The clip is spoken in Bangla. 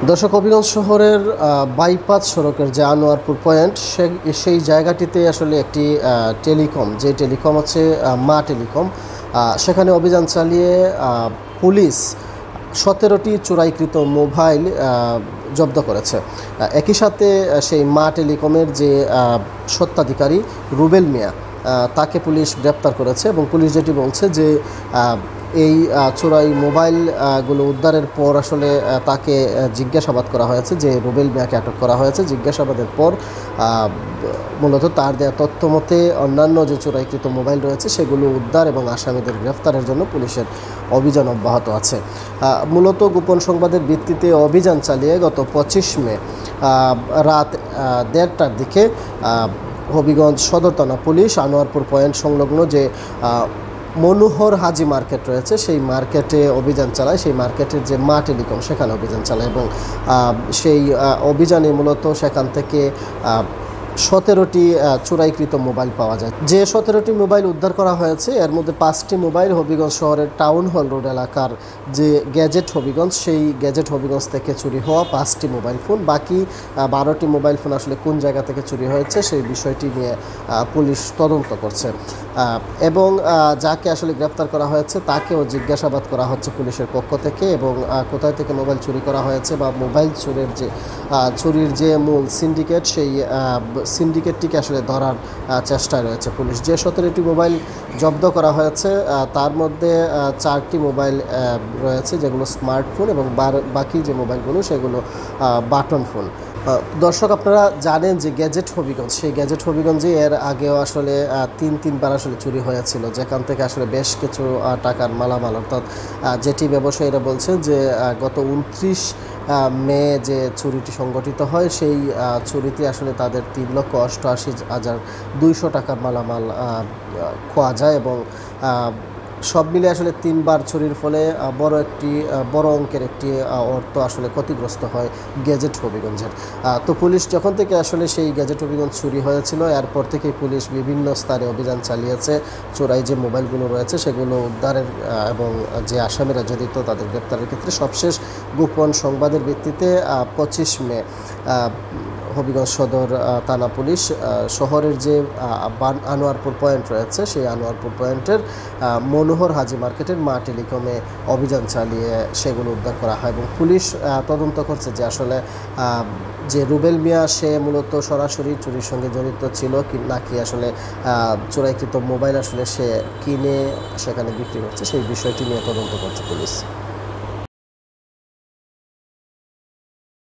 দর্শক, হবিগঞ্জ শহরের বাইপাস সড়কের যে আনোয়ারপুর পয়েন্ট, সেই জায়গাটিতে আসলে একটি টেলিকম হচ্ছে মা টেলিকম। সেখানে অভিযান চালিয়ে পুলিশ 17টি চোরাইকৃত মোবাইল জব্দ করেছে। একই সাথে সেই মা টেলিকমের যে স্বত্বাধিকারী রুবেল মিয়া, তাকে পুলিশ গ্রেপ্তার করেছে এবং পুলিশ যেটি বলছে যে এই চোরাই মোবাইলগুলো উদ্ধারের পর আসলে তাকে জিজ্ঞাসাবাদ করা হয়েছে, যে রুবেল মিয়াকে আটক করা হয়েছে। জিজ্ঞাসাবাদের পর মূলত তার দেওয়া তথ্য মতে অন্যান্য যে চোরাইকৃত মোবাইল রয়েছে সেগুলো উদ্ধার এবং আসামিদের গ্রেফতারের জন্য পুলিশের অভিযান অব্যাহত আছে। মূলত গোপন সংবাদের ভিত্তিতে অভিযান চালিয়ে গত 25 মে রাত 1:30টার দিকে হবিগঞ্জ সদর থানা পুলিশ আনোয়ারপুর পয়েন্ট সংলগ্ন যে মনোহর হাজি মার্কেট রয়েছে সেই মার্কেটে অভিযান চালায়। সেই মার্কেটের যে মা টেলিকম সেখানে অভিযান চালায় এবং সেই অভিযানে মূলত সেখান থেকে 17টি চোরাইকৃত মোবাইল পাওয়া যায়। যে 17টি মোবাইল উদ্ধার করা হয়েছে এর মধ্যে 5টি মোবাইল হবিগঞ্জ শহরের টাউন হল রোড এলাকার যে গ্যাজেট হবিগঞ্জ, সেই গ্যাজেট হবিগঞ্জ থেকে চুরি হওয়া 5টি মোবাইল ফোন। বাকি 12টি মোবাইল ফোন আসলে কোন জায়গা থেকে চুরি হয়েছে সেই বিষয়টি নিয়ে পুলিশ তদন্ত করছে এবং যাকে আসলে গ্রেপ্তার করা হয়েছে তাকেও জিজ্ঞাসাবাদ করা হচ্ছে পুলিশের পক্ষ থেকে। এবং কোথায় থেকে মোবাইল চুরি করা হয়েছে বা মোবাইল চুরির যে মূল সিন্ডিকেট, সেই সিন্ডিকেটটিকে আসলে ধরার চেষ্টায় রয়েছে পুলিশ। যে 17টি মোবাইল জব্দ করা হয়েছে তার মধ্যে 4টি মোবাইল রয়েছে যেগুলো স্মার্টফোন এবং বাকি যে মোবাইলগুলো সেগুলো বাটন ফোন। দর্শক, আপনারা জানেন যে গ্যাজেট হবিগঞ্জ, সেই গ্যাজেট হবিগঞ্জে এর আগেও আসলে তিনবার আসলে চুরি হয়েছিল, যেখান থেকে আসলে বেশ কিছু টাকার মালামাল, অর্থাৎ যেটি ব্যবসায়ীরা বলছে যে গত 29 মে যে চুরিটি সংগঠিত হয় সেই চুরিতে আসলে তাদের 3,88,200 টাকার মালামাল খোয়া যায় এবং সব মিলে আসলে 3বার চুরির ফলে বড় অঙ্কের একটি অর্থ আসলে ক্ষতিগ্রস্ত হয় গ্যাজেট হবিগঞ্জের। তো পুলিশ যখন থেকে আসলে সেই গ্যাজেট হবিগঞ্জ চুরি হয়েছিল এরপর থেকেই পুলিশ বিভিন্ন স্তরে অভিযান চালিয়েছে চোরাই যে মোবাইলগুলো রয়েছে সেগুলো উদ্ধারের এবং যে আসামিরা জড়িত তাদের গ্রেপ্তারের ক্ষেত্রে সবশেষ গোপন সংবাদের ভিত্তিতে 25 মে হবিগঞ্জ সদর থানা পুলিশ শহরের যে আনোয়ারপুর পয়েন্ট রয়েছে সেই আনোয়ারপুর পয়েন্টের মনোহর হাজি মার্কেটের মা টেলিকমে অভিযান চালিয়ে সেগুলো উদ্ধার করা হয় এবং পুলিশ তদন্ত করছে যে আসলে যে রুবেল মিয়া সে মূলত সরাসরি চুরির সঙ্গে জড়িত ছিল কি নাকি আসলে চোরাইকৃত মোবাইল আসলে সে কিনে সেখানে বিক্রি করছে, সেই বিষয়টি নিয়ে তদন্ত করছে পুলিশ।